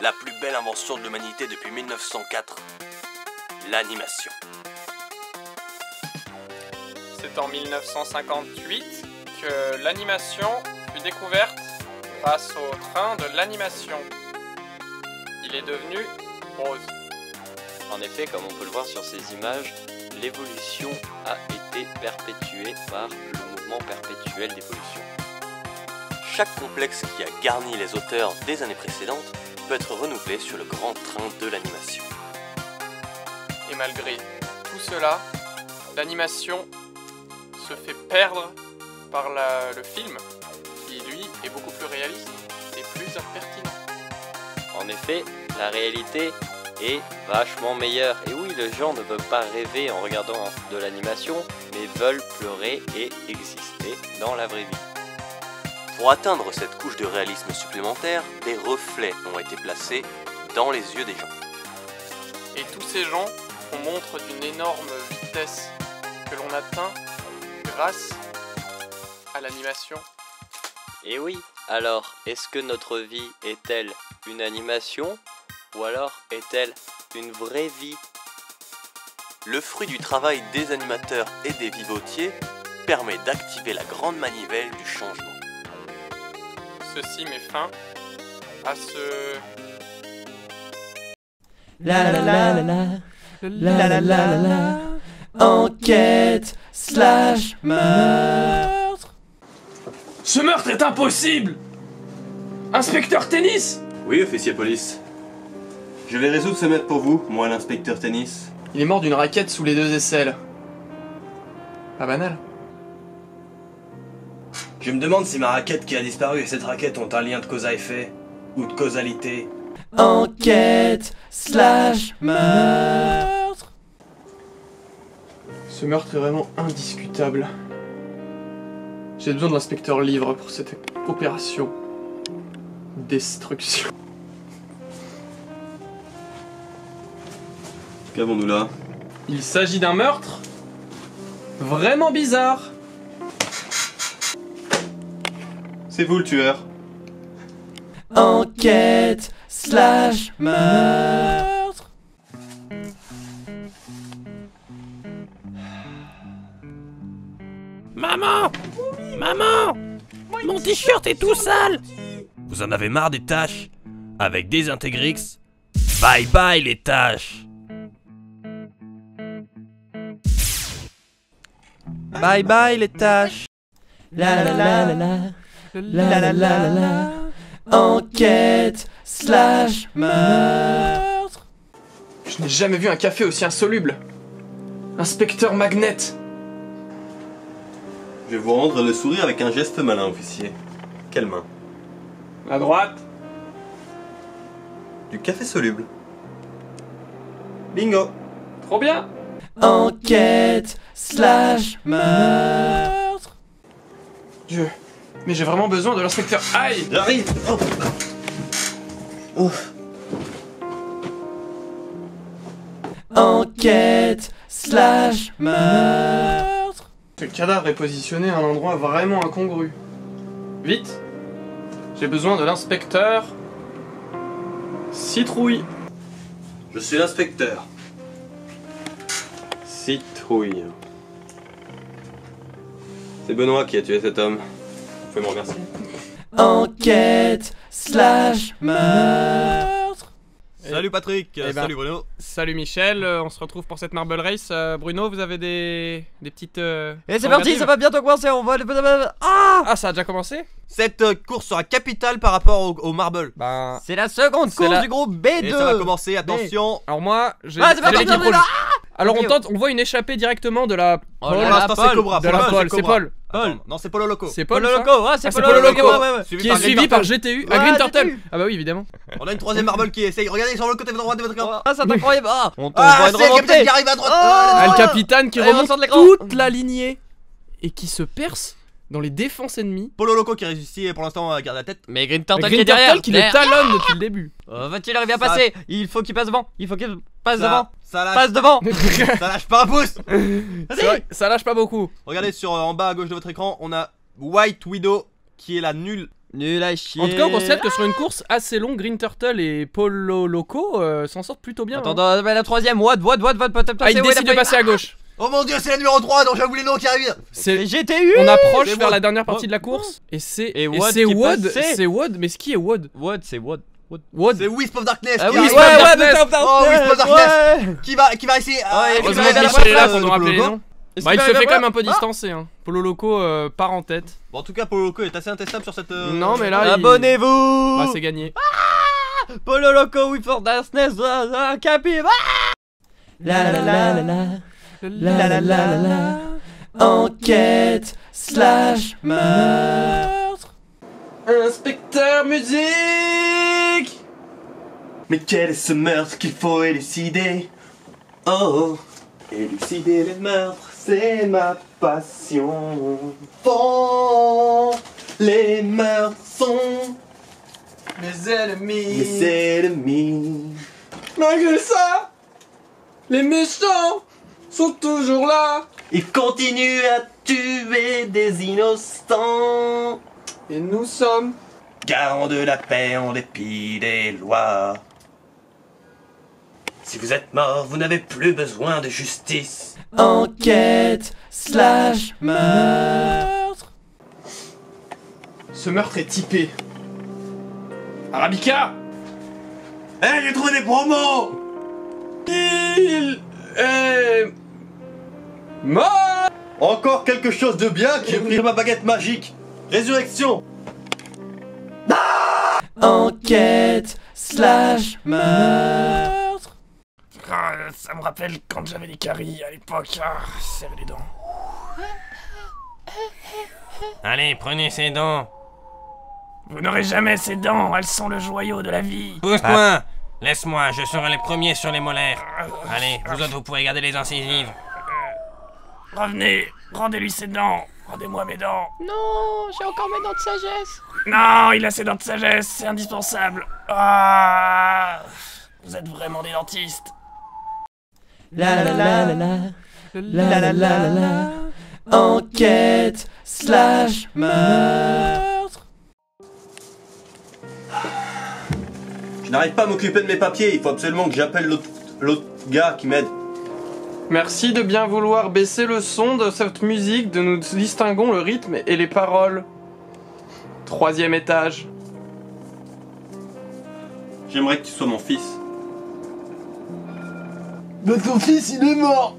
la plus belle invention de l'humanité depuis 1904, l'animation. C'est en 1958 que l'animation fut découverte grâce au train de l'animation. Il est devenu rose. En effet, comme on peut le voir sur ces images, l'évolution a été perpétuée par le mouvement perpétuel d'évolution. Chaque complexe qui a garni les auteurs des années précédentes peut être renouvelé sur le grand train de l'animation. Et malgré tout cela, l'animation se fait perdre par le film, qui lui est beaucoup plus réaliste et plus pertinent. En effet, la réalité est vachement meilleure. Et oui, les gens ne veulent pas rêver en regardant de l'animation, mais veulent pleurer et exister dans la vraie vie. Pour atteindre cette couche de réalisme supplémentaire, des reflets ont été placés dans les yeux des gens. Et tous ces gens font montre d'une énorme vitesse que l'on atteint grâce à l'animation. Et oui, alors, est-ce que notre vie est-elle une animation ou alors est-elle une vraie vie? Le fruit du travail des animateurs et des vivotiers permet d'activer la grande manivelle du changement. Ceci met fin à ce... La la la la la la la la la enquête slash meurtre. Ce meurtre est impossible! Inspecteur Tennis! Oui, officier police. Je vais résoudre ce meurtre pour vous, moi l'inspecteur Tennis. Il est mort d'une raquette sous les deux aisselles. Pas banal. Je me demande si ma raquette qui a disparu et cette raquette ont un lien de cause à effet, ou de causalité. Enquête slash meurtre. Ce meurtre est vraiment indiscutable. J'ai besoin de l'inspecteur Livre pour cette opération. Destruction. Qu'avons-nous là? Il s'agit d'un meurtre vraiment bizarre. C'est vous le tueur. Enquête slash meurtre. Maman! Maman! Mon t-shirt est tout sale! Vous en avez marre des tâches? Avec Désintégrix, bye bye les tâches! Bye bye les tâches. La la la la la la la la la enquête slash meurtre. Je n'ai jamais vu un café aussi insoluble. Inspecteur Magnet. Je vais vous rendre le sourire avec un geste malin, officier. Quelle main? À droite. Du café soluble. Bingo! Trop bien. Enquête slash meurtre. Dieu. Mais j'ai vraiment besoin de l'inspecteur. Aïe! J'arrive! Ouf! Enquête slash meurtre. Ce cadavre est positionné à un endroit vraiment incongru. Vite! J'ai besoin de l'inspecteur... Citrouille. Je suis l'inspecteur. Citrouille. C'est Benoît qui a tué cet homme. Vous pouvez me remercier. Enquête slash meurtre. Salut Patrick, ben, salut Bruno. Salut Michel, on se retrouve pour cette Marble Race. Bruno, vous avez des petites... Et c'est parti, ça va bientôt commencer, on va... Ah, Ah, ça a déjà commencé? Cette course sera capitale par rapport au marble. Ben... c'est la seconde C'est course la- du groupe B2. Et ça va commencer, attention. Alors moi, j'ai Ah, c'est pas j'ai l'équipe parti, rouge. Alors on Ok, tente, on voit une échappée directement de la... Oh Pour là là, l'instant c'est Paul. Cobra. de la Pour Paul, l'instant, c'est Paul. Attends, non, c'est Polo Loco. C'est Paul, Polo ça Loco, ah c'est Ah, c'est Polo Polo Loco, Loco. ouais, ouais. Qui est suivi par GTU, Ouais, Green GTU. Turtle. Ah bah oui, évidemment. On a une troisième marble qui essaye. Regardez sur le côté droit de votre camp. Ah, c'est incroyable. Ah, on Ah, voit c'est une le capitaine remontée. qui arrive à droite. Ah, Ah, le capitaine qui Allez, on remonte sort de l'écran. toute la lignée et qui se perce dans les défenses ennemies. Polo Loco qui réussit pour l'instant à garder la tête. Mais Green Et Turtle qui Green est derrière. Turtle qui le talonne depuis le début. Va-t-il arriver à Ça- passer? Il faut qu'il passe devant. Il faut qu'il passe devant. Ça lâche. Passe devant. Ça lâche pas un pouce. C'est vrai, ça lâche pas beaucoup. Regardez sur en bas à gauche de votre écran, on a White Widow qui est la nulle Nul à chier. En tout cas, on constate que sur une course assez longue, Green Turtle et Polo Loco s'en sortent plutôt bien. Attends, hein. la troisième, what, Ah, il décide de passer à gauche. Oh mon dieu, c'est la numéro 3, donc j'avoue les noms qui arrivent. C'est... GTU. On approche C'est vers Wood. la dernière partie de la course et c'est Wood c'est qui Wood, passait. c'est Wood, mais ce qui est Wood? What, c'est what? Wood. C'est Wisp of Darkness Ah qui oui, arrive. Wisp of ouais, Darkness. Wisp of Oh, Wisp of Darkness. ouais. Qui va essayer. Heureusement qui va que aller à la Michel est là place pour de nous rappeler les Polo noms. Est-ce Bah, il qu'il se va fait quand même avoir- un peu distancer. Hein. Polo Loco part en tête. Bon, en tout cas, Polo Loco est assez intestable sur cette. Non, mais là, Abonnez-vous. bah, c'est gagné. Polo Loco, we for Darkness, Capi. La la la la la. La la la la la. Enquête slash meurtre. Inspecteur musique. Mais quel est ce meurtre qu'il faut élucider? Oh, élucider les meurtres, c'est ma passion. Oh, les meurtres sont Mes ennemis. mes ennemis. Malgré ça, les méchants sont toujours là. Ils continuent à tuer des innocents. Et nous sommes Garants de la paix en dépit des lois. Si vous êtes mort, vous n'avez plus besoin de justice. Enquête slash meurtre. Ce meurtre est typé. Arabica. Hé, j'ai trouvé des promos. Il est mort. Encore quelque chose de bien qui a pris ma baguette magique. Résurrection. Enquête slash meurtre. Ah, ça me rappelle quand j'avais des caries à l'époque. Ah, serrer les dents. Allez, prenez ces dents. Vous n'aurez jamais ces dents, elles sont le joyau de la vie. Pousse-moi. Laisse-moi, je serai les premiers sur les molaires. Allez, vous autres, vous pouvez garder les incisives. Revenez, rendez-lui ses dents. Rendez-moi mes dents. Non, j'ai encore mes dents de sagesse. Non, il a ses dents de sagesse, c'est indispensable. Ah, vous êtes vraiment des dentistes. La la la la la. La la la la la. Enquête slash meurtre. Je n'arrive pas à m'occuper de mes papiers. Il faut absolument que j'appelle l'autre gars qui m'aide. Merci de bien vouloir baisser le son de cette musique, de nous distinguons le rythme et les paroles. 3e étage. J'aimerais que tu sois mon fils. Mais ton fils, il est mort.